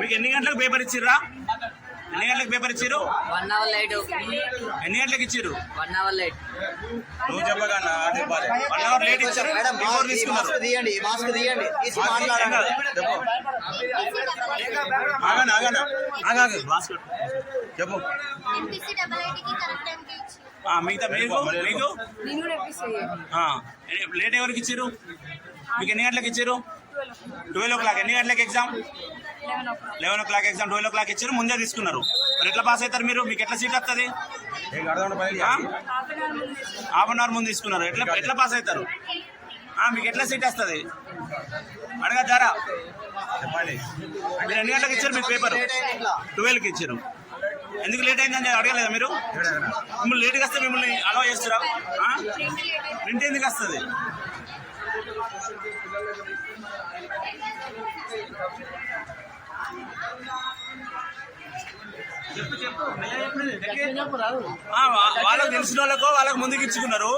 మీకు ఎన్ని గంటలకు పేపర్ ఇచ్చిర్రా? ఎన్ని గంటలకు పేపర్ ఇచ్చిర్రు? 1 అవర్ లేట్. ఎన్ని గంటలకు ఇచ్చిర్రు? 1 అవర్ లేట్. నువ్వు చెప్పగలనా? 1 అవర్ లేట్ ఇచ్చారు. తీసుకున్నారు. మాస్క్ తీయండి. చెప్పు. మిగతా మీకు లేట్ ఎవరికి ఇచ్చారు? మీకు ఎన్ని గంటలకు ఇచ్చారు? 12 o'clock. ఎన్ని గంటలకు ఎగ్జామ్? 11 o'clock exam. 12 o'clock ఇచ్చారు, ముందే తీసుకున్నారు. మరి ఎట్లా పాస్ అవుతారు మీరు? మీకు ఎట్లా సీట్ వస్తుంది? హాఫ్ అన్ అవర్ ముందు తీసుకున్నారు. ఎట్లా పాస్ అవుతారు? మీకు ఎట్లా సీట్ వస్తుంది? అడగద్దారా? చెప్పండి. మీరు ఎన్ని గంటలకు ఇచ్చారు మీకు పేపర్? 12కి ఇచ్చారు. ఎందుకు లేట్ అయిందని అడగలేదా మీరు? మిమ్మల్ని లేట్గా వస్తే మిమ్మల్ని అలౌ చేస్తారా? ప్రింట్ ఎందుకు వస్తుంది? వాళ్ళకు తెలిసిన వాళ్ళకు ముందుకు ఇచ్చుకున్నారు,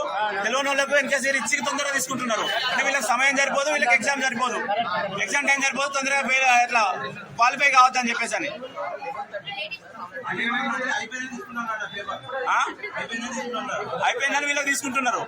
తెలియని వాళ్ళకు ఇన్కేస్ ఇచ్చి తొందరగా తీసుకుంటున్నారు. అంటే వీళ్ళకి సమయం సరిపోదు, వీళ్ళకి ఎగ్జామ్ సరిపోదు, ఎగ్జామ్ టైం సరిపోదు, తొందరగా ఇట్లా క్వాలిఫై కావద్దని చెప్పేసి అని. అయిపోయిందని వీళ్ళకి తీసుకుంటున్నారు.